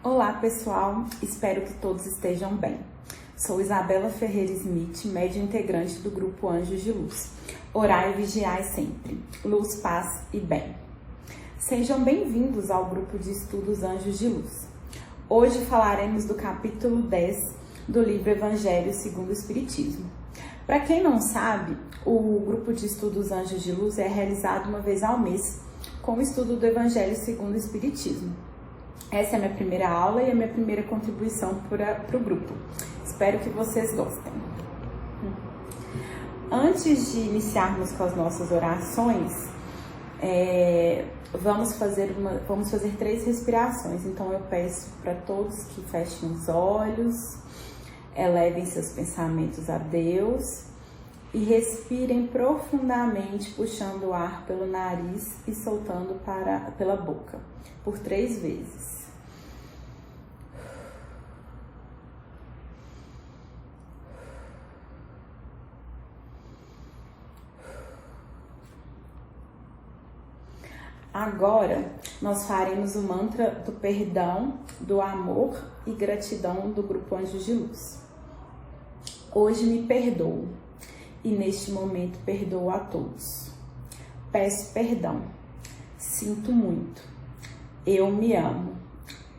Olá pessoal, espero que todos estejam bem. Sou Isabela Ferreira Smith, média integrante do grupo Anjos de Luz. Orai e vigiai sempre, luz, paz e bem. Sejam bem-vindos ao grupo de estudos Anjos de Luz. Hoje falaremos do capítulo 10 do livro Evangelho segundo o Espiritismo. Para quem não sabe, o grupo de estudos Anjos de Luz é realizado uma vez ao mês com o estudo do Evangelho segundo o Espiritismo. Essa é a minha primeira aula e a minha primeira contribuição para o grupo. Espero que vocês gostem. Antes de iniciarmos com as nossas orações, vamos fazer 3 respirações. Então eu peço para todos que fechem os olhos, elevem seus pensamentos a Deus e respirem profundamente, puxando o ar pelo nariz e soltando pela boca por 3 vezes. Agora, nós faremos o mantra do perdão, do amor e gratidão do Grupo Anjos de Luz. Hoje me perdoo e neste momento perdoo a todos. Peço perdão, sinto muito, eu me amo,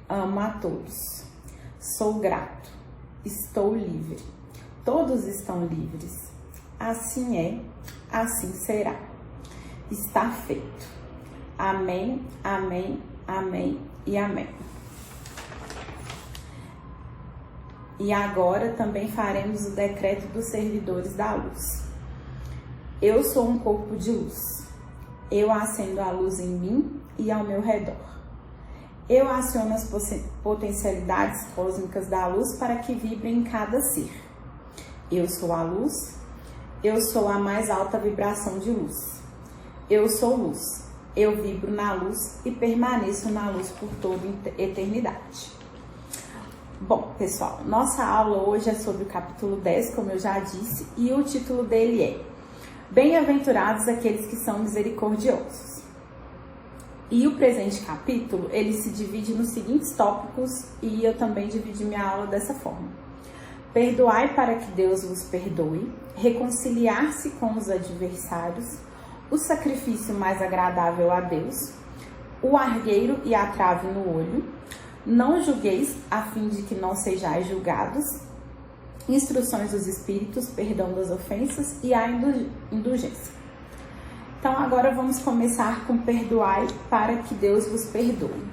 amo a todos. Sou grato, estou livre, todos estão livres. Assim é, assim será. Está feito. Amém, amém, amém e amém. E agora também faremos o decreto dos servidores da luz. Eu sou um corpo de luz. Eu acendo a luz em mim e ao meu redor. Eu aciono as potencialidades cósmicas da luz para que vibrem em cada ser. Eu sou a luz. Eu sou a mais alta vibração de luz. Eu sou luz. Eu vibro na luz e permaneço na luz por toda eternidade. Bom, pessoal, nossa aula hoje é sobre o capítulo 10, como eu já disse, e o título dele é Bem-aventurados aqueles que são misericordiosos. E o presente capítulo, ele se divide nos seguintes tópicos, e eu também dividi minha aula dessa forma. Perdoai para que Deus vos perdoe, reconciliar-se com os adversários, o sacrifício mais agradável a Deus, o argueiro e a trave no olho, não julgueis a fim de que não sejais julgados, instruções dos espíritos, perdão das ofensas e a indulgência. Então agora vamos começar com perdoai para que Deus vos perdoe.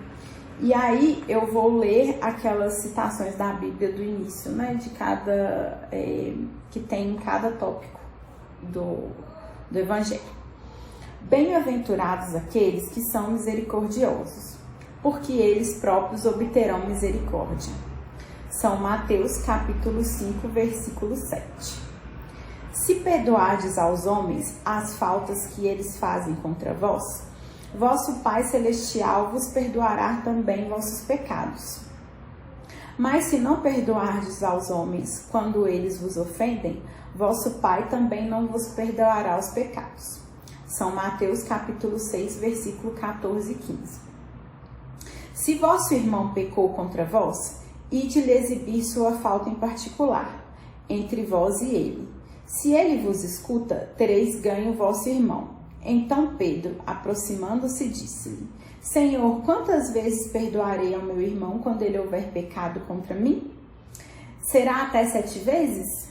E aí eu vou ler aquelas citações da Bíblia do início, né, de cada que tem em cada tópico do Evangelho. Bem-aventurados aqueles que são misericordiosos, porque eles próprios obterão misericórdia. São Mateus capítulo 5, versículo 7. Se perdoardes aos homens as faltas que eles fazem contra vós, vosso Pai Celestial vos perdoará também vossos pecados. Mas se não perdoardes aos homens quando eles vos ofendem, vosso Pai também não vos perdoará os pecados. São Mateus capítulo 6, versículo 14 e 15. Se vosso irmão pecou contra vós, ide-lhe exibir sua falta em particular, entre vós e ele. Se ele vos escuta, tereis ganho vosso irmão. Então Pedro, aproximando-se, disse-lhe: Senhor, quantas vezes perdoarei ao meu irmão quando ele houver pecado contra mim? Será até 7 vezes?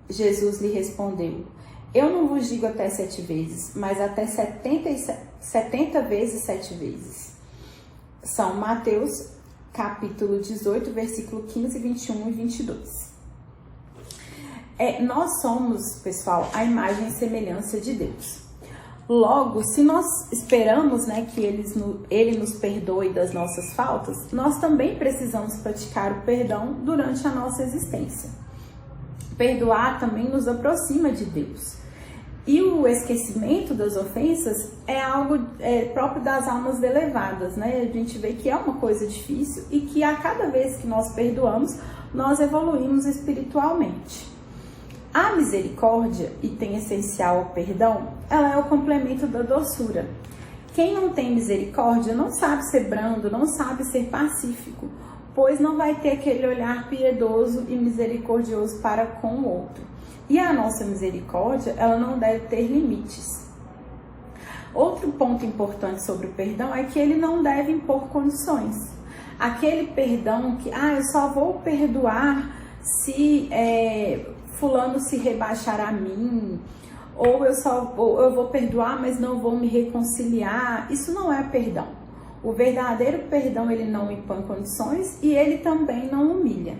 Jesus lhe respondeu: Eu não vos digo até 7 vezes, mas até 70 vezes 7 vezes. São Mateus, capítulo 18, versículo 15, 21 e 22. Nós somos, pessoal, a imagem e semelhança de Deus. Logo, se nós esperamos, né, que Ele nos perdoe das nossas faltas, nós também precisamos praticar o perdão durante a nossa existência. Perdoar também nos aproxima de Deus. E o esquecimento das ofensas é algo próprio das almas elevadas, né? A gente vê que é uma coisa difícil e que a cada vez que nós perdoamos, nós evoluímos espiritualmente. A misericórdia, item essencial ao perdão, ela é o complemento da doçura. Quem não tem misericórdia não sabe ser brando, não sabe ser pacífico. pois não vai ter aquele olhar piedoso e misericordioso para com o outro. E a nossa misericórdia, ela não deve ter limites. Outro ponto importante sobre o perdão é que ele não deve impor condições. Aquele perdão que, eu só vou perdoar se fulano se rebaixar a mim, ou eu vou perdoar, mas não vou me reconciliar. Isso não é perdão. O verdadeiro perdão, ele não impõe condições e ele também não humilha.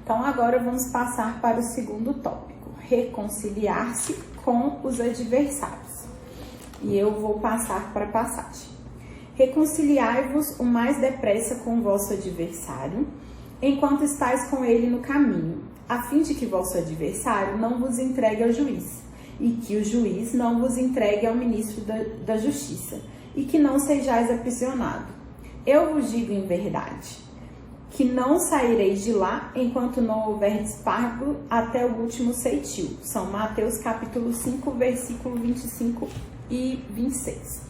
Então agora vamos passar para o segundo tópico, reconciliar-se com os adversários. E eu vou passar para a passagem. Reconciliai-vos o mais depressa com o vosso adversário, enquanto estáis com ele no caminho, a fim de que vosso adversário não vos entregue ao juiz, e que o juiz não vos entregue ao ministro da justiça, e que não sejais aprisionados. Eu vos digo em verdade, que não saireis de lá enquanto não houverdes pago até o último ceitil. São Mateus capítulo 5, versículo 25 e 26.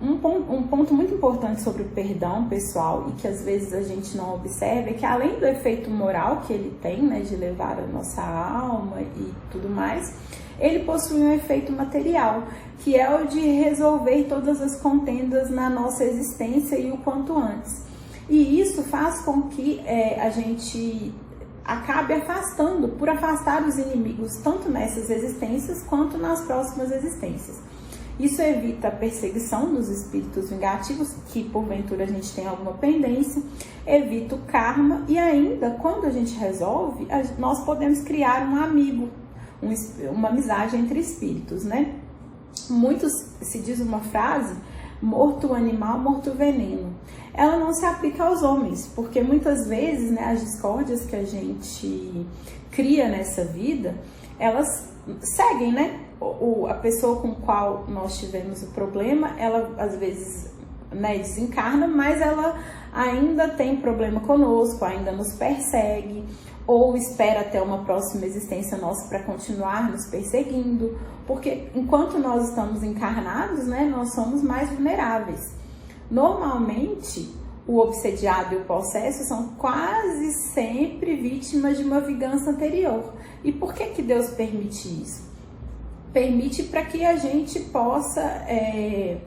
Um ponto muito importante sobre o perdão, pessoal, e que às vezes a gente não observa, é que além do efeito moral que ele tem, né, de levar a nossa alma e tudo mais, ele possui um efeito material, que é o de resolver todas as contendas na nossa existência e o quanto antes. E isso faz com que a gente acabe por afastar os inimigos, tanto nessas existências quanto nas próximas existências. Isso evita a perseguição dos espíritos vingativos, que porventura a gente tem alguma pendência, evita o karma e ainda, quando a gente resolve, nós podemos criar um amigo, uma amizade entre espíritos, né? Muitos, se diz uma frase, morto o animal, morto o veneno. Ela não se aplica aos homens, porque muitas vezes, né, as discórdias que a gente cria nessa vida, elas seguem, né? A pessoa com qual nós tivemos o problema, ela às vezes, né, desencarna, mas ela ainda tem problema conosco, ainda nos persegue, ou espera até uma próxima existência nossa para continuar nos perseguindo, porque enquanto nós estamos encarnados, né, nós somos mais vulneráveis. Normalmente, o obsediado e o possesso são quase sempre vítimas de uma vingança anterior. E por que Deus permite isso? Permite para que a gente possa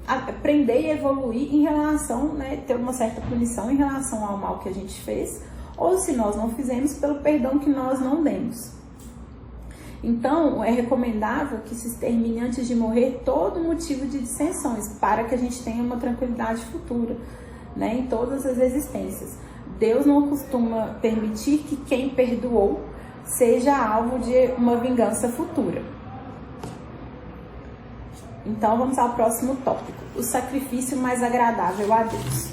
aprender e evoluir em relação, né, ter uma certa punição em relação ao mal que a gente fez, ou se nós não fizemos, pelo perdão que nós não demos. Então, é recomendável que se extermine antes de morrer todo motivo de dissensões, para que a gente tenha uma tranquilidade futura, né, em todas as existências. Deus não costuma permitir que quem perdoou seja alvo de uma vingança futura. Então, vamos ao próximo tópico, o sacrifício mais agradável a Deus.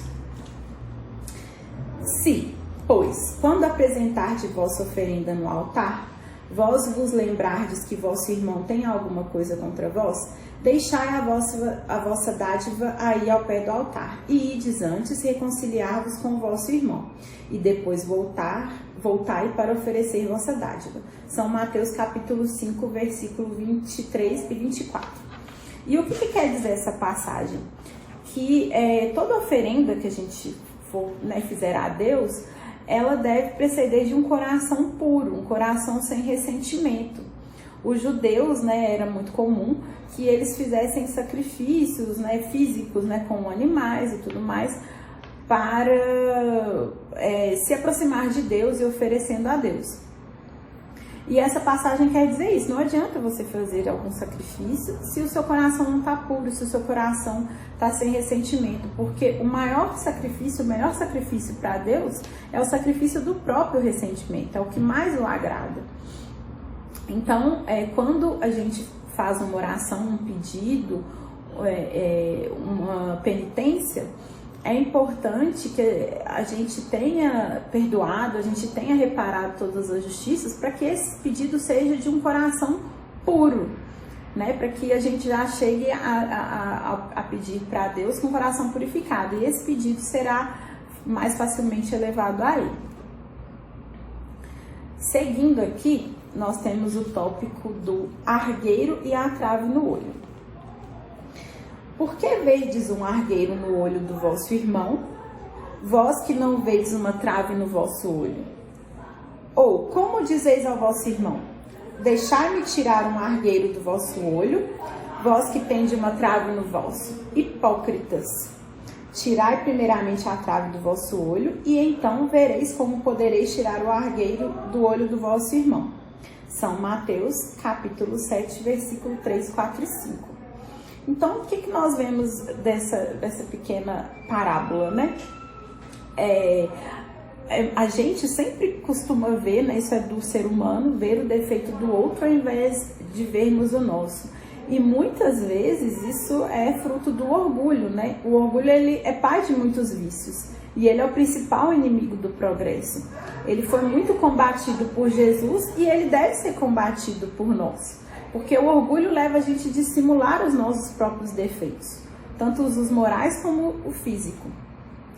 Se, pois, quando apresentardes vossa oferenda no altar, vós vos lembrardes que vosso irmão tem alguma coisa contra vós, deixai a vossa dádiva aí ao pé do altar, e ides antes reconciliar-vos com o vosso irmão, e depois voltai para oferecer vossa dádiva. São Mateus capítulo 5, versículo 23 e 24. E o que quer dizer essa passagem? Que toda oferenda que a gente fizer a Deus, ela deve preceder de um coração puro, um coração sem ressentimento. Os judeus, né, era muito comum que eles fizessem sacrifícios, né, físicos, né, com animais e tudo mais, para se aproximar de Deus e oferecendo a Deus. E essa passagem quer dizer isso, não adianta você fazer algum sacrifício se o seu coração não está puro, se o seu coração está sem ressentimento, porque o maior sacrifício, o melhor sacrifício para Deus é o sacrifício do próprio ressentimento, é o que mais o agrada. Então, quando a gente faz uma oração, um pedido, uma penitência, é importante que a gente tenha perdoado, a gente tenha reparado todas as justiças, para que esse pedido seja de um coração puro, né? Para que a gente já chegue a pedir para Deus com o coração purificado, e esse pedido será mais facilmente elevado a Ele. Seguindo aqui, nós temos o tópico do argueiro e a trave no olho. Por que vedes um argueiro no olho do vosso irmão, vós que não vedes uma trave no vosso olho? Ou como dizeis ao vosso irmão, deixai-me tirar um argueiro do vosso olho, vós que tendes uma trave no vosso? Hipócritas, tirai primeiramente a trave do vosso olho, e então vereis como podereis tirar o argueiro do olho do vosso irmão. São Mateus, capítulo 7, versículo 3, 4 e 5. Então, o que nós vemos dessa pequena parábola, né? A gente sempre costuma ver, né, isso é do ser humano, ver o defeito do outro ao invés de vermos o nosso. E muitas vezes isso é fruto do orgulho, né? O orgulho, ele é pai de muitos vícios e ele é o principal inimigo do progresso. Ele foi muito combatido por Jesus e ele deve ser combatido por nós. Porque o orgulho leva a gente a dissimular os nossos próprios defeitos, tanto os morais como o físico.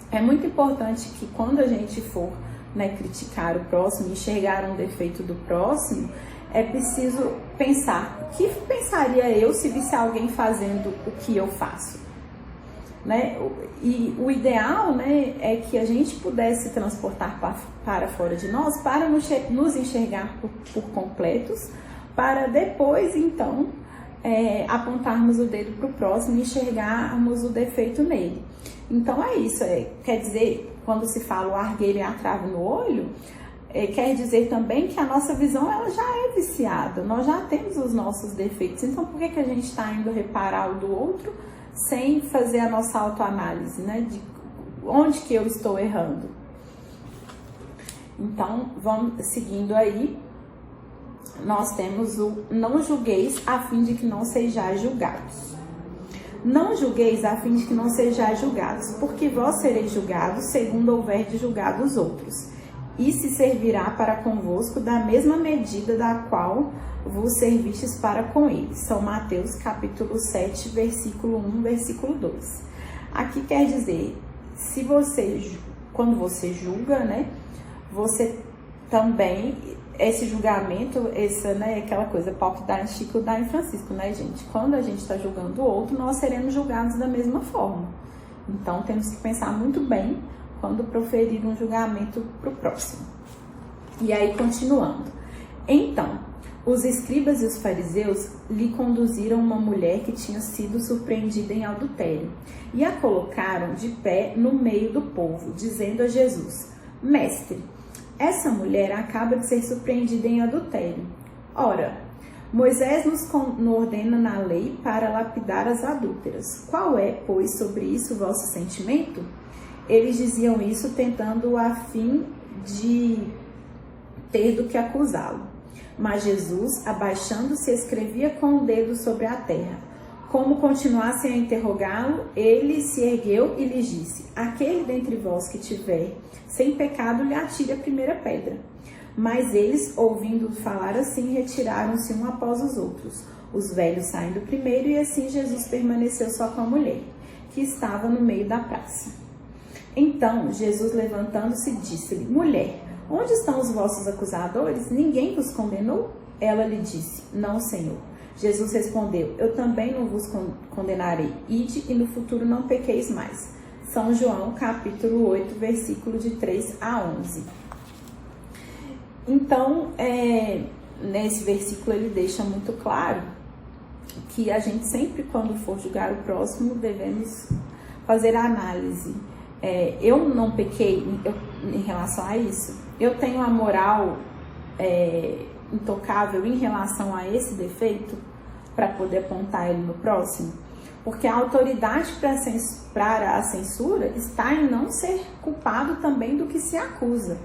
É muito importante que quando a gente for, né, criticar o próximo, enxergar um defeito do próximo, é preciso pensar, o que pensaria eu se visse alguém fazendo o que eu faço? Né? E o ideal, né, é que a gente pudesse transportar para fora de nós, para nos enxergar por completos, para depois, então, apontarmos o dedo para o próximo e enxergarmos o defeito nele. Então é isso, quer dizer, quando se fala o argueiro e a trave no olho, quer dizer também que a nossa visão ela já é viciada, nós já temos os nossos defeitos, então por que a gente está indo reparar o do outro sem fazer a nossa autoanálise, né, de onde que eu estou errando? Então, vamos seguindo aí. Nós temos o não julgueis a fim de que não sejais julgados. Não julgueis a fim de que não sejais julgados, porque vós sereis julgados segundo houverdes julgado os outros, e se servirá para convosco da mesma medida da qual vos servistes para com eles. São Mateus capítulo 7, versículo 1, versículo 2. Aqui quer dizer, quando você julga, né, você também, esse julgamento, né, aquela coisa, pau que dá em Chico, dá em Francisco, né, gente? Quando a gente está julgando o outro, nós seremos julgados da mesma forma. Então, temos que pensar muito bem quando proferir um julgamento para o próximo. E aí, continuando. Então, os escribas e os fariseus lhe conduziram uma mulher que tinha sido surpreendida em adultério e a colocaram de pé no meio do povo, dizendo a Jesus: Mestre, essa mulher acaba de ser surpreendida em adultério. Ora, Moisés nos ordena na lei para lapidar as adúlteras. Qual é, pois, sobre isso o vosso sentimento? Eles diziam isso tentando a fim de ter do que acusá-lo. Mas Jesus, abaixando-se, escrevia com o dedo sobre a terra. Como continuassem a interrogá-lo, ele se ergueu e lhes disse: Aquele dentre vós que tiver sem pecado, lhe atire a primeira pedra. Mas eles, ouvindo falar assim, retiraram-se um após os outros, os velhos saindo primeiro, e assim Jesus permaneceu só com a mulher, que estava no meio da praça. Então Jesus, levantando-se, disse-lhe: Mulher, onde estão os vossos acusadores? Ninguém vos condenou? Ela lhe disse: Não, Senhor. Jesus respondeu: Eu também não vos condenarei. Ide e no futuro não pequeis mais. São João, capítulo 8, versículo de 3 a 11. Então, nesse versículo ele deixa muito claro que a gente sempre, quando for julgar o próximo, devemos fazer a análise. Eu não pequei em relação a isso? Eu tenho a moral intocável em relação a esse defeito para poder apontar ele no próximo? Porque a autoridade para a censura está em não ser culpado também do que se acusa.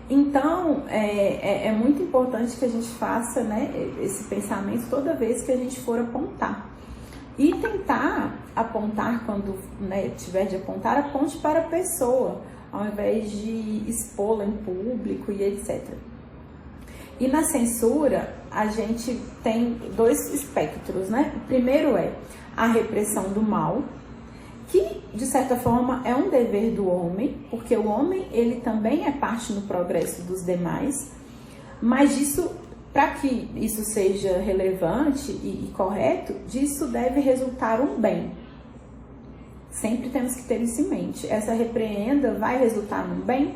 Então, é muito importante que a gente faça, né, esse pensamento toda vez que a gente for apontar. E tentar apontar, quando, né, tiver de apontar, aponte para a pessoa, ao invés de expô-la em público e etc. E na censura, a gente tem dois espectros, né? O primeiro é a repressão do mal, que, de certa forma, é um dever do homem, porque o homem, ele também é parte no progresso dos demais, mas disso, para que isso seja relevante e correto, disso deve resultar um bem, Sempre temos que ter isso em mente. Essa repreenda vai resultar num bem?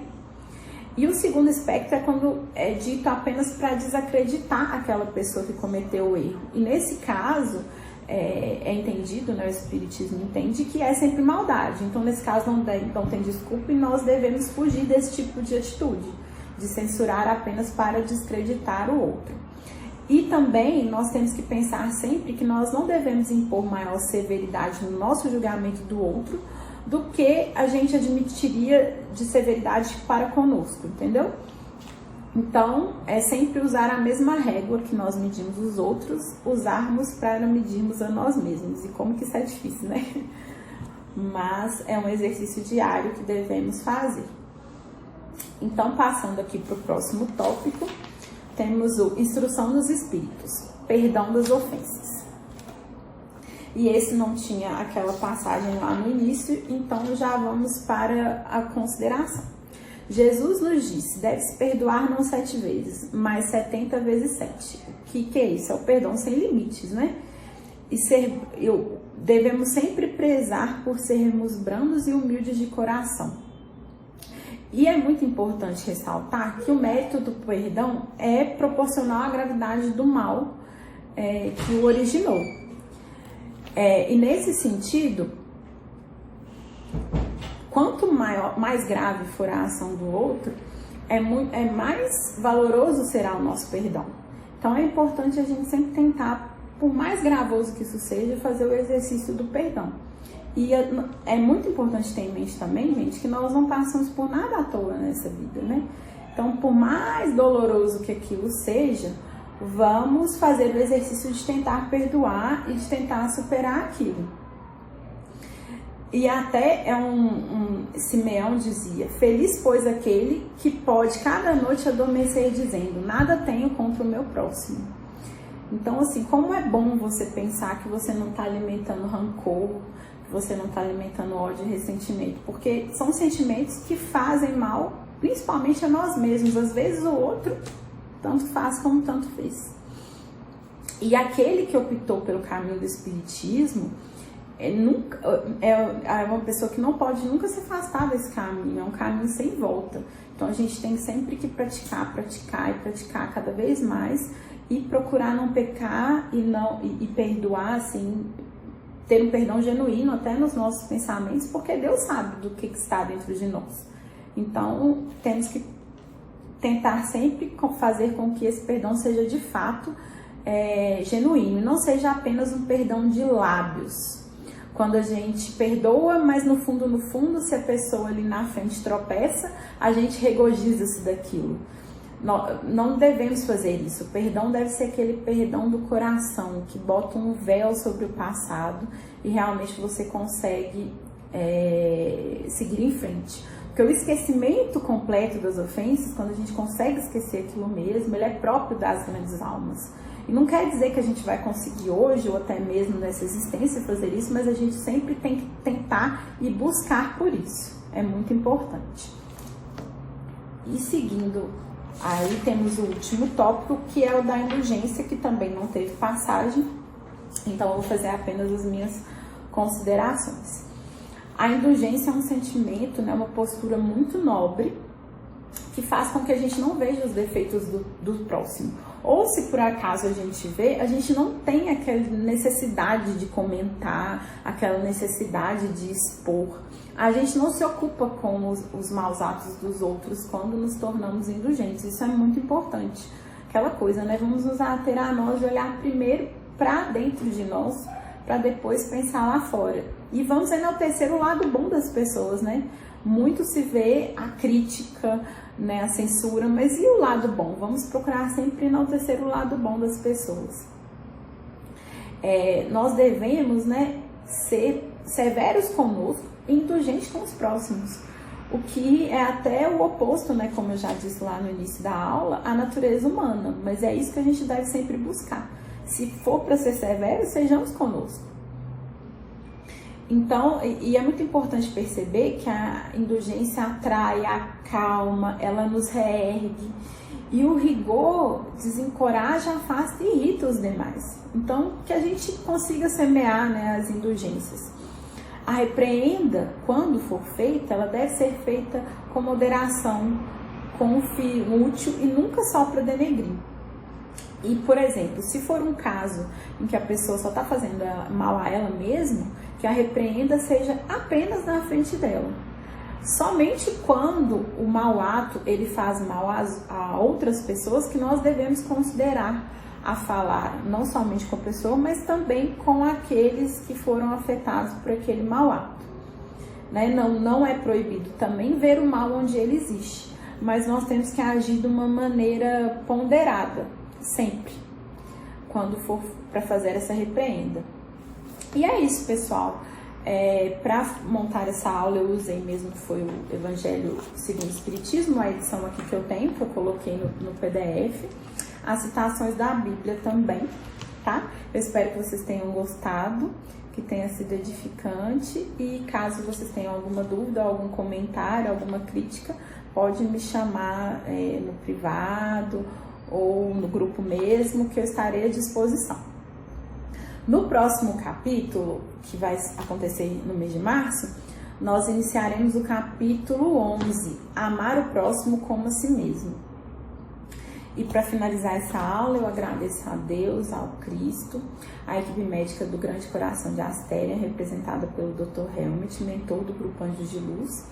E o segundo aspecto é quando é dito apenas para desacreditar aquela pessoa que cometeu o erro. E nesse caso, é entendido, né, o Espiritismo entende que é sempre maldade. Então, nesse caso, não tem desculpa e nós devemos fugir desse tipo de atitude, de censurar apenas para descreditar o outro. E também nós temos que pensar sempre que nós não devemos impor maior severidade no nosso julgamento do outro do que a gente admitiria de severidade para conosco, entendeu? Então, é sempre usar a mesma régua que nós medimos os outros, usarmos para medirmos a nós mesmos. E como que isso é difícil, né? Mas é um exercício diário que devemos fazer. Então, passando aqui para o próximo tópico, temos o Instrução dos Espíritos, Perdão das Ofensas. E esse não tinha aquela passagem lá no início, então já vamos para a consideração. Jesus nos disse, deve-se perdoar não 7 vezes, mas 70 vezes 7. O que é isso? É o perdão sem limites, né? E devemos sempre prezar por sermos brandos e humildes de coração. E é muito importante ressaltar que o mérito do perdão é proporcional à gravidade do mal que o originou. E nesse sentido, quanto mais grave for a ação do outro, mais valoroso será o nosso perdão. Então é importante a gente sempre tentar, por mais gravoso que isso seja, fazer o exercício do perdão. E é muito importante ter em mente também, gente, que nós não passamos por nada à toa nessa vida, né? Então, por mais doloroso que aquilo seja, vamos fazer o exercício de tentar perdoar e de tentar superar aquilo. E até Simeão dizia, feliz pois aquele que pode cada noite adormecer dizendo, nada tenho contra o meu próximo. Então, assim, como é bom você pensar que você não está alimentando rancor, que você não está alimentando ódio e ressentimento, porque são sentimentos que fazem mal, principalmente a nós mesmos. Às vezes o outro tanto faz como tanto fez. E aquele que optou pelo caminho do Espiritismo, é uma pessoa que não pode nunca se afastar desse caminho, é um caminho sem volta. Então a gente tem sempre que praticar cada vez mais e procurar não pecar e perdoar, assim, ter um perdão genuíno até nos nossos pensamentos, porque Deus sabe do que está dentro de nós. Então temos que tentar sempre fazer com que esse perdão seja de fato genuíno e não seja apenas um perdão de lábios. Quando a gente perdoa, mas no fundo, se a pessoa ali na frente tropeça, a gente regozija-se daquilo. Não devemos fazer isso. O perdão deve ser aquele perdão do coração, que bota um véu sobre o passado e realmente você consegue seguir em frente. Porque o esquecimento completo das ofensas, quando a gente consegue esquecer aquilo mesmo, ele é próprio das grandes almas. E não quer dizer que a gente vai conseguir hoje, ou até mesmo nessa existência, fazer isso, mas a gente sempre tem que tentar e buscar por isso. É muito importante. E seguindo, aí temos o último tópico, que é o da indulgência, que também não teve passagem. Então, eu vou fazer apenas as minhas considerações. A indulgência é um sentimento, né, uma postura muito nobre, que faz com que a gente não veja os defeitos do próximo. Ou se por acaso a gente vê, a gente não tem aquela necessidade de comentar, aquela necessidade de expor. A gente não se ocupa com os maus atos dos outros quando nos tornamos indulgentes. Isso é muito importante. Aquela coisa, né? Vamos nos ater a nós de olhar primeiro para dentro de nós, para depois pensar lá fora. E vamos enaltecer o lado bom das pessoas, né? Muito se vê a crítica, né, a censura, mas e o lado bom? Vamos procurar sempre enaltecer o lado bom das pessoas. Nós devemos, né, ser severos conosco e indulgentes com os próximos, o que é até o oposto, né, como eu já disse lá no início da aula, à natureza humana, mas é isso que a gente deve sempre buscar. Se for para ser severo, sejamos conosco. Então, e é muito importante perceber que a indulgência atrai, acalma, ela nos reergue. E o rigor desencoraja, afasta e irrita os demais. Então, que a gente consiga semear, né, as indulgências. A repreenda, quando for feita, ela deve ser feita com moderação, com um fim útil e nunca só para denegrir. E, por exemplo, se for um caso em que a pessoa só está fazendo mal a ela mesma, que a repreenda seja apenas na frente dela. Somente quando o mau ato ele faz mal a outras pessoas que nós devemos considerar a falar, não somente com a pessoa, mas também com aqueles que foram afetados por aquele mau ato. Né? Não é proibido também ver o mal onde ele existe, mas nós temos que agir de uma maneira ponderada, sempre, quando for para fazer essa repreenda. E é isso, pessoal. Para montar essa aula eu usei mesmo, foi o Evangelho segundo o Espiritismo, a edição aqui que eu tenho, que eu coloquei no PDF, as citações da Bíblia também, tá? Eu espero que vocês tenham gostado, que tenha sido edificante, e caso vocês tenham alguma dúvida, algum comentário, alguma crítica, pode me chamar no privado ou no grupo mesmo, que eu estarei à disposição. No próximo capítulo, que vai acontecer no mês de março, nós iniciaremos o capítulo 11, Amar o Próximo como a Si Mesmo. E para finalizar essa aula, eu agradeço a Deus, ao Cristo, à equipe médica do Grande Coração de Astéria, representada pelo Dr. Helmut, mentor do Grupo Anjos de Luz,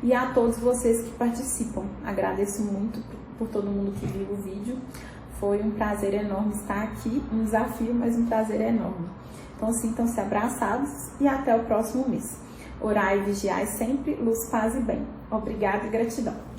e a todos vocês que participam. Agradeço muito por todo mundo que viu o vídeo. Foi um prazer enorme estar aqui, um desafio, mas um prazer enorme. Então sintam-se abraçados e até o próximo mês. Orai e vigiai sempre, luz, paz e bem. Obrigada e gratidão.